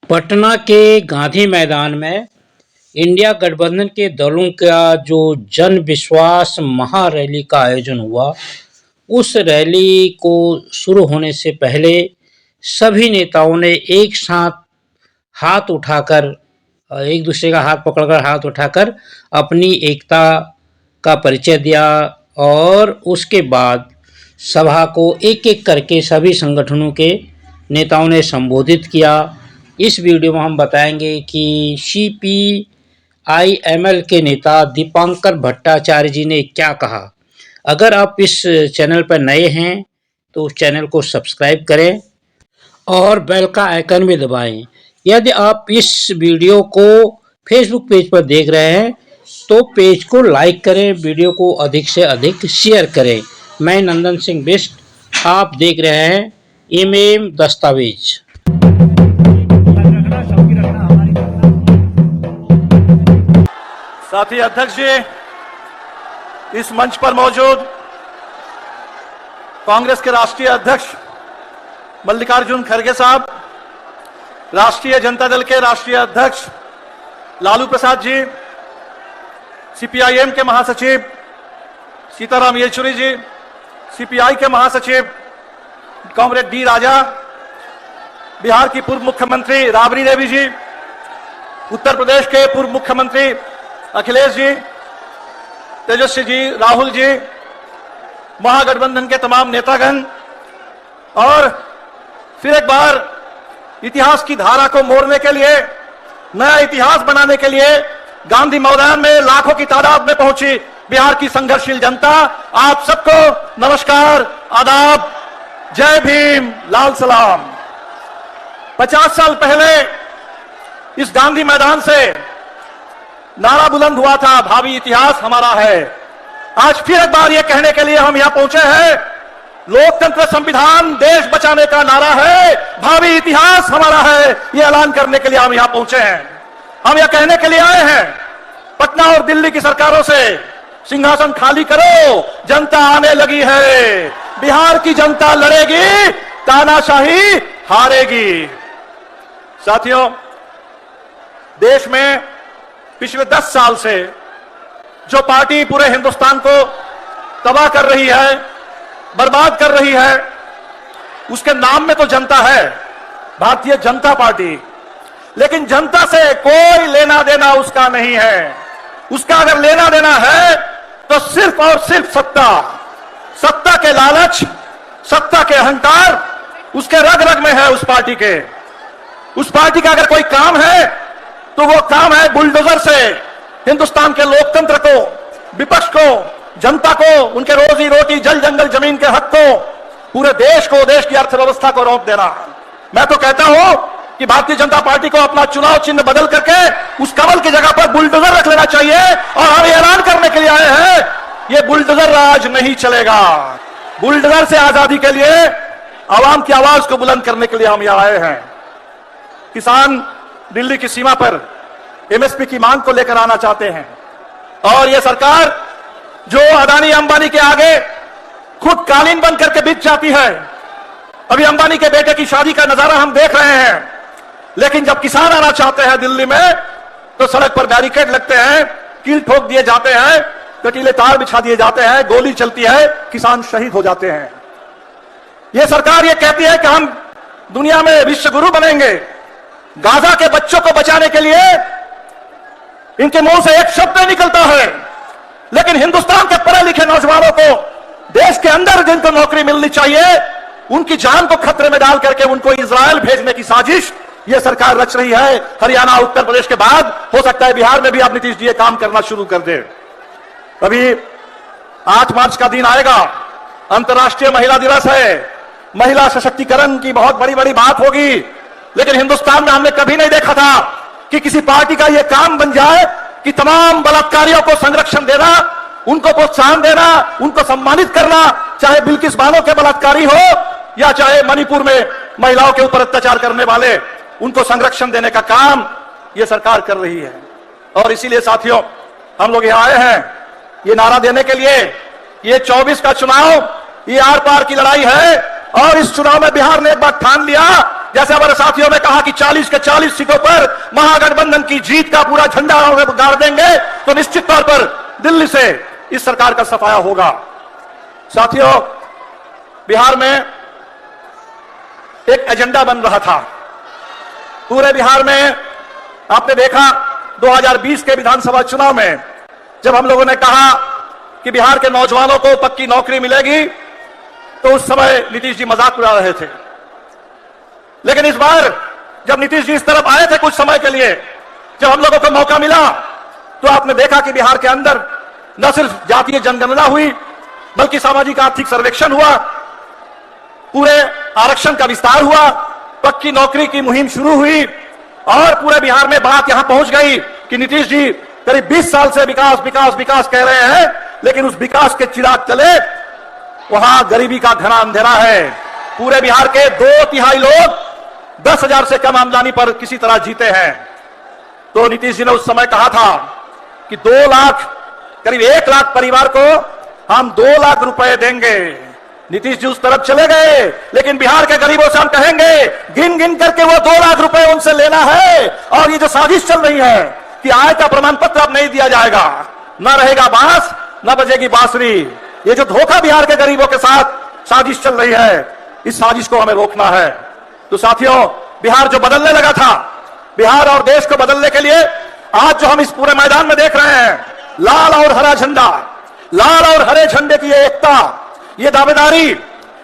पटना के गांधी मैदान में इंडिया गठबंधन के दलों का जो जन विश्वास महारैली का आयोजन हुआ, उस रैली को शुरू होने से पहले सभी नेताओं ने एक साथ हाथ उठाकर, एक दूसरे का हाथ पकड़कर हाथ उठाकर अपनी एकता का परिचय दिया और उसके बाद सभा को एक एक करके सभी संगठनों के नेताओं ने संबोधित किया। इस वीडियो में हम बताएंगे कि CPIML के नेता दीपांकर भट्टाचार्य जी ने क्या कहा। अगर आप इस चैनल पर नए हैं तो उस चैनल को सब्सक्राइब करें और बेल का आइकन भी दबाएं। यदि आप इस वीडियो को फेसबुक पेज पर देख रहे हैं तो पेज को लाइक करें, वीडियो को अधिक से अधिक शेयर करें। मैं नंदन सिंह बिष्ट, आप देख रहे हैं MM दस्तावेज। साथी अध्यक्ष जी, इस मंच पर मौजूद कांग्रेस के राष्ट्रीय अध्यक्ष मल्लिकार्जुन खड़गे साहब, राष्ट्रीय जनता दल के राष्ट्रीय अध्यक्ष लालू प्रसाद जी, CPIM के महासचिव सीताराम येचुरी जी, CPI के महासचिव कॉमरेड D राजा, बिहार की पूर्व मुख्यमंत्री राबड़ी देवी जी, उत्तर प्रदेश के पूर्व मुख्यमंत्री अखिलेश जी, तेजस्वी जी, राहुल जी, महागठबंधन के तमाम नेतागण और फिर एक बार इतिहास की धारा को मोड़ने के लिए, नया इतिहास बनाने के लिए गांधी मैदान में लाखों की तादाद में पहुंची बिहार की संघर्षशील जनता, आप सबको नमस्कार, आदाब, जय भीम, लाल सलाम। 50 साल पहले इस गांधी मैदान से नारा बुलंद हुआ था, भावी इतिहास हमारा है। आज फिर एक बार यह कहने के लिए हम यहां पहुंचे हैं, लोकतंत्र संविधान देश बचाने का नारा है, भावी इतिहास हमारा है, यह ऐलान करने के लिए हम यहां पहुंचे हैं। हम यह कहने के लिए आए हैं, पटना और दिल्ली की सरकारों से सिंहासन खाली करो, जनता आने लगी है, बिहार की जनता लड़ेगी, तानाशाही हारेगी। साथियों, देश में पिछले 10 साल से जो पार्टी पूरे हिंदुस्तान को तबाह कर रही है, बर्बाद कर रही है, उसके नाम में तो जनता है, भारतीय जनता पार्टी, लेकिन जनता से कोई लेना देना उसका नहीं है। उसका अगर लेना देना है तो सिर्फ और सिर्फ सत्ता के लालच, सत्ता के अहंकार उसके रग रग में है। उस पार्टी का अगर कोई काम है तो वो काम है बुलडोजर से हिंदुस्तान के लोकतंत्र को, विपक्ष को, जनता को, उनके रोजी रोटी, जल जंगल जमीन के हक को, पूरे देश को, देश की अर्थव्यवस्था को रोक देना। मैं तो कहता हूं कि भारतीय जनता पार्टी को अपना चुनाव चिन्ह बदल करके उस कमल की जगह पर बुलडोजर रख लेना चाहिए। और हम ऐलान करने के लिए आए हैं, ये बुलडोजर राज नहीं चलेगा। बुलडोजर से आजादी के लिए आवाम की आवाज को बुलंद करने के लिए हम यहां आए हैं। किसान दिल्ली की सीमा पर MSP की मांग को लेकर आना चाहते हैं और यह सरकार जो अदानी अंबानी के आगे खुद कालीन बन करके बिक जाती है। अभी अंबानी के बेटे की शादी का नजारा हम देख रहे हैं, लेकिन जब किसान आना चाहते हैं दिल्ली में तो सड़क पर बैरिकेड लगते हैं, कील ठोक दिए जाते हैं, कटीले तार बिछा दिए जाते हैं, गोली चलती है, किसान शहीद हो जाते हैं। यह सरकार यह कहती है कि हम दुनिया में विश्व गुरु बनेंगे। गाजा के बच्चों को बचाने के लिए इनके मुंह से एक शब्द नहीं निकलता है, लेकिन हिंदुस्तान के पढ़े लिखे नौजवानों को देश के अंदर जिनको नौकरी मिलनी चाहिए, उनकी जान को खतरे में डाल करके उनको इजराइल भेजने की साजिश यह सरकार रच रही है। हरियाणा, उत्तर प्रदेश के बाद हो सकता है बिहार में भी अब नीतीश जी ये काम करना शुरू कर दे। अभी 8 मार्च का दिन आएगा, अंतर्राष्ट्रीय महिला दिवस है, महिला सशक्तिकरण की बहुत बड़ी बड़ी बात होगी, लेकिन हिंदुस्तान में हमने कभी नहीं देखा था कि किसी पार्टी का यह काम बन जाए कि तमाम बलात्कारियों को संरक्षण देना, उनको प्रोत्साहन देना, उनको सम्मानित करना, चाहे बिल्किस बानो के बलात्कारी हो या चाहे मणिपुर में महिलाओं के ऊपर अत्याचार करने वाले, उनको संरक्षण देने का काम यह सरकार कर रही है। और इसीलिए साथियों, हम लोग यहां आए हैं ये नारा देने के लिए, ये 24 का चुनाव, ये आर पार की लड़ाई है। और इस चुनाव में बिहार ने एक बार ठान लिया जैसे हमारे साथियों ने कहा कि 40 के 40 सीटों पर महागठबंधन की जीत का पूरा झंडा गाड़ देंगे, तो निश्चित तौर पर दिल्ली से इस सरकार का सफाया होगा। साथियों, बिहार में एक एजेंडा बन रहा था। पूरे बिहार में आपने देखा 2020 के विधानसभा चुनाव में जब हम लोगों ने कहा कि बिहार के नौजवानों को पक्की नौकरी मिलेगी, तो उस समय नीतीश जी मजाक उड़ा रहे थे। लेकिन इस बार जब नीतीश जी इस तरफ आए थे कुछ समय के लिए, जब हम लोगों को मौका मिला, तो आपने देखा कि बिहार के अंदर न सिर्फ जातीय जनगणना हुई, बल्कि सामाजिक आर्थिक सर्वेक्षण हुआ, पूरे आरक्षण का विस्तार हुआ, पक्की नौकरी की मुहिम शुरू हुई, और पूरे बिहार में बात यहां पहुंच गई कि नीतीश जी करीब 20 साल से विकास विकास विकास कह रहे हैं, लेकिन उस विकास के चिराग तले वहां गरीबी का घना अंधेरा है। पूरे बिहार के 2/3 लोग 10,000 से कम आमदनी पर किसी तरह जीते हैं। तो नीतीश जी ने उस समय कहा था कि 2 लाख, करीब 1 लाख परिवार को हम 2 लाख रुपए देंगे। नीतीश जी उस तरफ चले गए, लेकिन बिहार के गरीबों से हम कहेंगे गिन गिन करके वो 2 लाख रुपए उनसे लेना है। और ये जो साजिश चल रही है कि आय का प्रमाण पत्र अब नहीं दिया जाएगा, न रहेगा बांस न बजेगी बांसुरी, ये जो धोखा बिहार के गरीबों के साथ साजिश चल रही है, इस साजिश को हमें रोकना है। तो साथियों, बिहार जो बदलने लगा था, बिहार और देश को बदलने के लिए आज जो हम इस पूरे मैदान में देख रहे हैं, लाल और हरा झंडा, लाल और हरे झंडे की एकता, ये दावेदारी,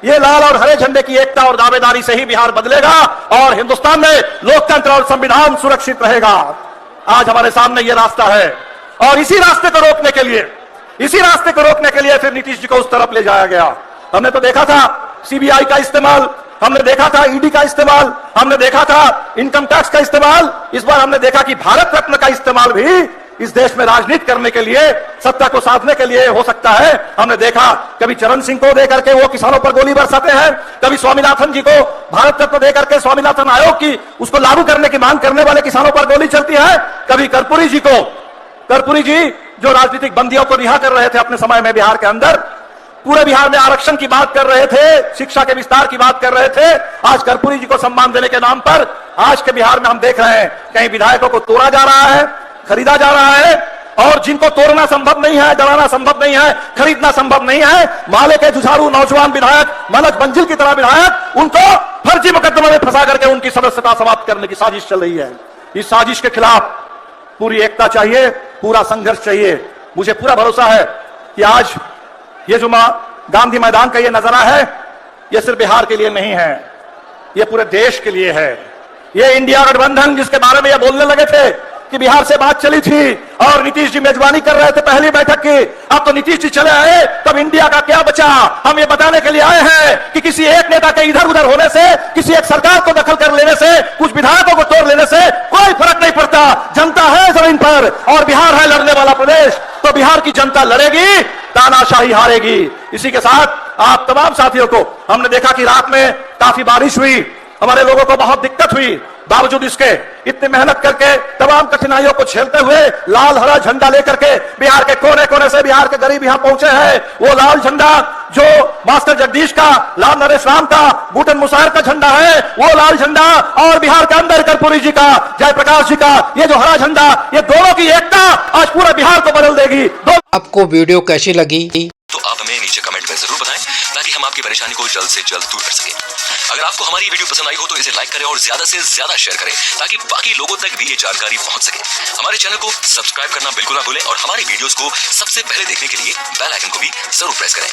ये लाल और हरे झंडे की एकता और दावेदारी से ही बिहार बदलेगा और हिंदुस्तान में लोकतंत्र और संविधान सुरक्षित रहेगा। आज हमारे सामने ये रास्ता है, और इसी रास्ते को रोकने के लिए फिर नीतीश जी को उस तरफ ले जाया गया। हमने तो देखा था सीबीआई का इस्तेमाल, हमने देखा था ईडी का इस्तेमाल, हमने देखा था इनकम टैक्स का इस्तेमाल। इस बार हमने देखा कि भारत रत्न का इस्तेमाल भी इस देश में राजनीति करने के लिए, सत्ता को साधने के लिए हो सकता है। हमने देखा कभी चरण सिंह को देकर के वो किसानों पर गोली बरसाते हैं, कभी स्वामीनाथन जी को भारत रत्न देकर के स्वामीनाथन आयोग की उसको लागू करने की मांग करने वाले किसानों पर गोली चलती है, कभी कर्पूरी जी जो राजनीतिक बंदियों को रिहा कर रहे थे अपने समय में बिहार के अंदर, पूरे बिहार में आरक्षण की बात कर रहे थे, शिक्षा के विस्तार की बात कर रहे थे। आज कर्पूरी जी को सम्मान देने के नाम पर आज के बिहार में हम देख रहे हैं कहीं विधायकों को तोड़ा जा रहा है, खरीदा जा रहा है, और जिनको तोड़ना संभव नहीं है, डराना संभव नहीं है, खरीदना संभव नहीं है, माले के जुझारू नौजवान विधायक, मनोज मंजिल की तरह विधायक, उनको फर्जी मुकदमे में फंसा करके उनकी सदस्यता समाप्त करने की साजिश चल रही है। इस साजिश के खिलाफ पूरी एकता चाहिए, पूरा संघर्ष चाहिए। मुझे पूरा भरोसा है कि आज ये जो गांधी मैदान का ये नजारा है, ये सिर्फ बिहार के लिए नहीं है, ये पूरे देश के लिए है। ये इंडिया गठबंधन जिसके बारे में ये बोलने लगे थे कि बिहार से बात चली थी और नीतीश जी मेजबानी कर रहे थे पहली बैठक की, अब तो नीतीश जी चले आए, तब इंडिया का क्या बचा? हम ये बताने के लिए आए हैं कि किसी एक नेता के इधर उधर होने से, किसी एक सरकार को दखल कर लेने से, कुछ विधायकों को तोड़ लेने से कोई फर्क नहीं पड़ता। जनता है जमीन पर और बिहार है लड़ने वाला प्रदेश, तो बिहार की जनता लड़ेगी, तानाशाही हारेगी। इसी के साथ आप तमाम साथियों को हमने देखा कि रात में काफी बारिश हुई, हमारे लोगों को बहुत दिक्कत हुई, बावजूद इसके इतनी मेहनत करके तमाम कठिनाइयों को झेलते हुए लाल हरा झंडा लेकर के बिहार के कोने कोने से बिहार के गरीब यहां पहुंचे हैं। वो लाल झंडा जो मास्टर जगदीश का, लाल नरेश राम का, बूटन मुसार का झंडा है, वो लाल झंडा और बिहार के अंदर कर्पूरी जी का, जयप्रकाश जी का ये जो हरा झंडा, ये दोनों की एकता आज पूरे बिहार को बदल देगी। आपको वीडियो कैसी लगी तो आप हमें नीचे कमेंट में जरूर बताएं, ताकि हम आपकी परेशानी को जल्द से जल्द दूर कर सकें। अगर आपको हमारी वीडियो पसंद आई हो तो इसे लाइक करें और ज्यादा से ज्यादा शेयर करें, ताकि बाकी लोगों तक भी ये जानकारी पहुंच सके। हमारे चैनल को सब्सक्राइब करना बिल्कुल ना भूलें और हमारी वीडियोस को सबसे पहले देखने के लिए बेल आइकन को भी जरूर प्रेस करें।